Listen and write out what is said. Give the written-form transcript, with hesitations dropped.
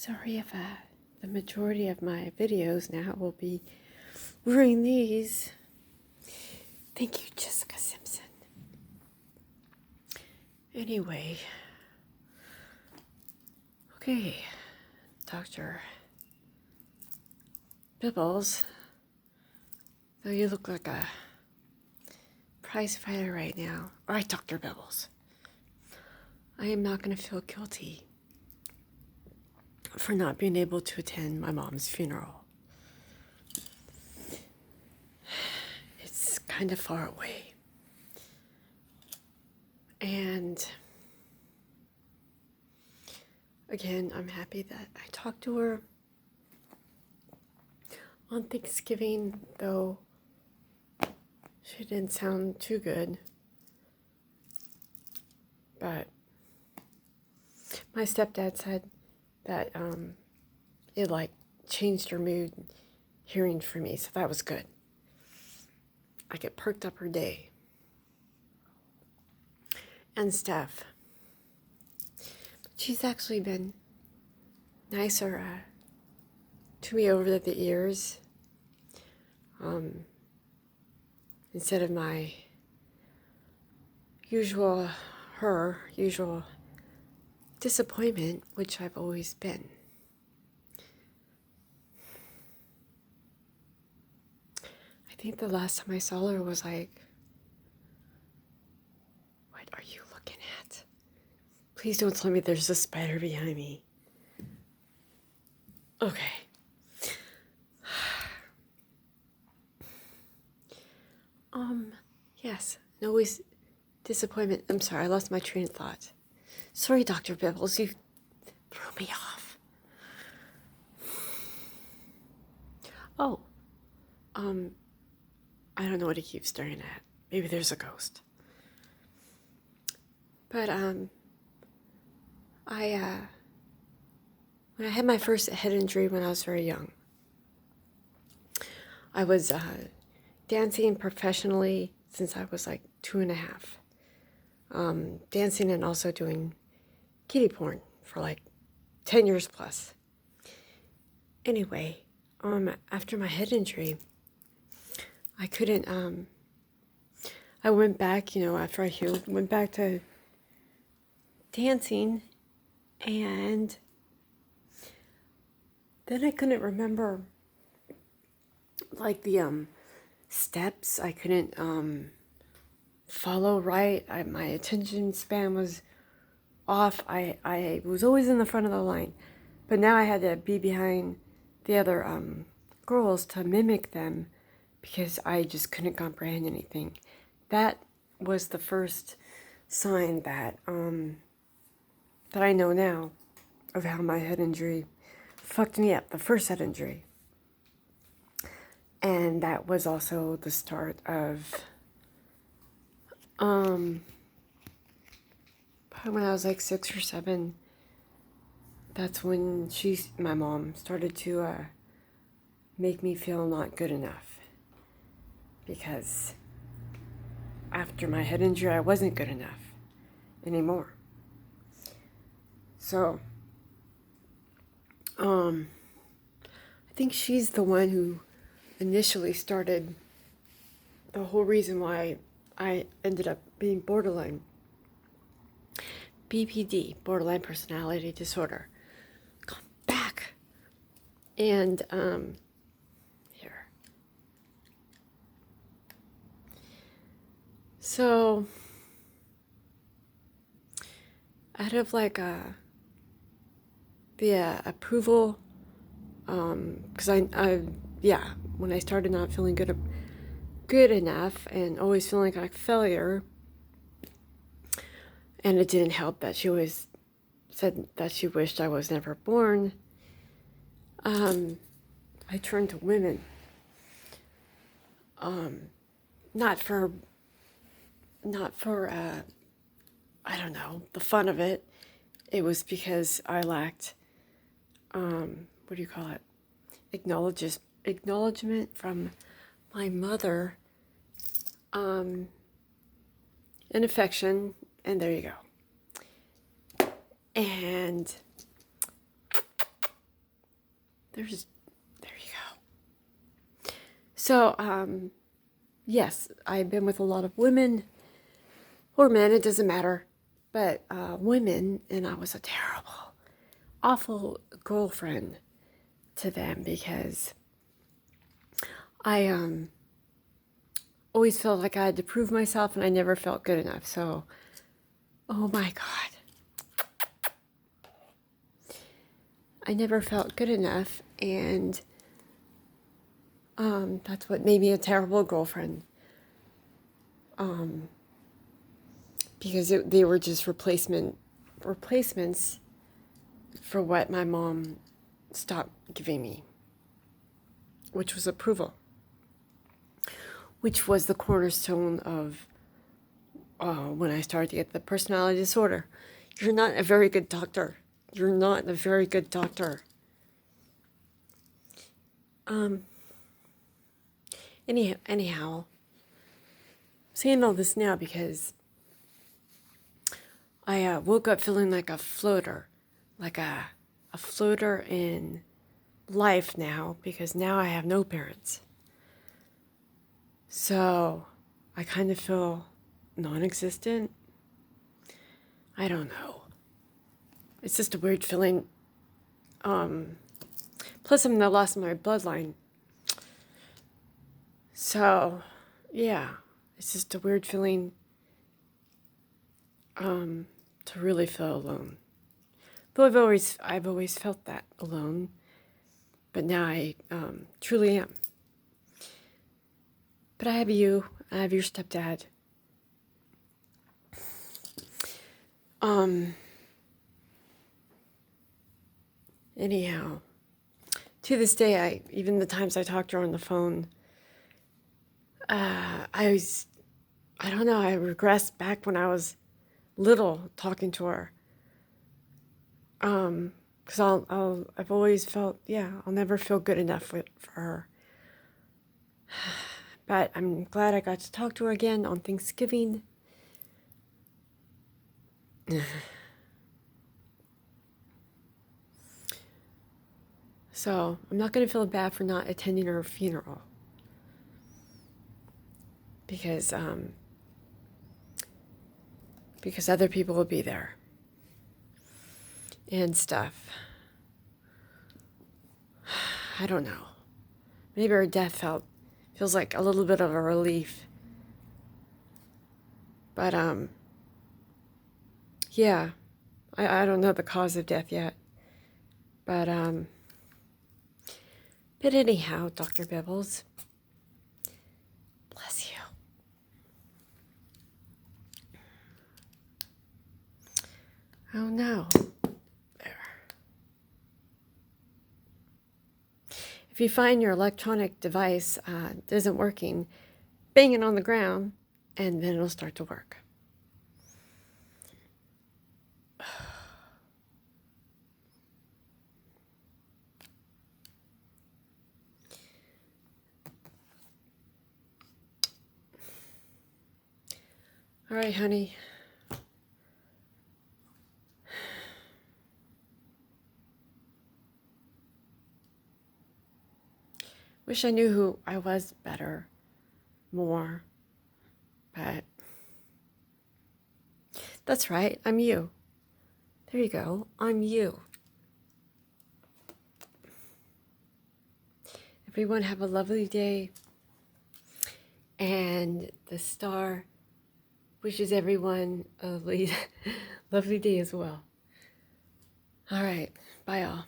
Sorry if the majority of my videos now will be wearing these. Thank you, Jessica Simpson. Anyway, okay, Dr. Bibbles, though you look like a prize fighter right now. All right, Dr. Bibbles, I am not going to feel guilty for not being able to attend my mom's funeral. It's kind of far away. And again, I'm happy that I talked to her on Thanksgiving, though she didn't sound too good. But my stepdad said that it like changed her mood hearing from me, so that was good. Like it perked up her day and stuff. She's actually been nicer to me over the years. Instead of my usual disappointment, which I've always been. I think the last time I saw her was like, what are you looking at? Please don't tell me there's a spider behind me. Okay. Yes, and always disappointment. I'm sorry, I lost my train of thought. Sorry, Dr. Bibbles, you threw me off. Oh, I don't know what he keeps staring at. Maybe there's a ghost. But, when I had my first head injury when I was very young, I was, dancing professionally since I was like 2.5. Dancing and also doing kiddie porn for like 10 years plus. Anyway, after my head injury, I couldn't, I went back, after I healed, went back to dancing, and then I couldn't remember, like, the, steps. I couldn't, follow right. My attention span was off. I was always in the front of the line, but now I had to be behind the other, girls to mimic them because I just couldn't comprehend anything. That was the first sign that I know now of how my head injury fucked me up, the first head injury. And that was also the start of, probably when I was like 6 or 7, that's when my mom started to make me feel not good enough. Because after my head injury, I wasn't good enough anymore. So, I think she's the one who initially started the whole reason why I ended up being borderline. BPD, borderline personality disorder. Come back. And, here. So, out of like the approval, because when I started not feeling good enough and always feeling like a failure, and it didn't help that she always said that she wished I was never born, I turned to women. Not for I don't know, the fun of it. It was because I lacked, what do you call it? Acknowledgement from my mother, and affection, and there you go. And there you go. So, yes, I've been with a lot of women or men, it doesn't matter, but women, and I was a terrible, awful girlfriend to them because I always felt like I had to prove myself and I never felt good enough. So, oh my God. I never felt good enough, and that's what made me a terrible girlfriend. Because they were just replacements for what my mom stopped giving me, which was approval, which was the cornerstone of when I started to get the personality disorder. You're not a very good doctor. You're not a very good doctor. Anyhow, I'm saying all this now because I woke up feeling like a floater, like a floater in life now, because now I have no parents. So I kind of feel non-existent. I don't know. It's just a weird feeling. Plus I'm the last of my bloodline. So, yeah, it's just a weird feeling to really feel alone. Though I've always felt that alone, but now I truly am. But I have you. I have your stepdad. Anyhow, to this day, even the times I talk to her on the phone, I don't know, I regress back when I was little talking to her. Because I've always felt, I'll never feel good enough for her. But I'm glad I got to talk to her again on Thanksgiving. So I'm not going to feel bad for not attending her funeral. Because other people will be there. And stuff. I don't know. Maybe her death feels like a little bit of a relief. But yeah, I don't know the cause of death yet. But anyhow, Dr. Bibbles, bless you. Oh no. There. If you find your electronic device isn't working, bang it on the ground and then it'll start to work. All right, honey. Wish I knew who I was better, more, but that's right, I'm you. There you go, I'm you. Everyone have a lovely day, and the star wishes everyone a lovely day as well. All right, bye all.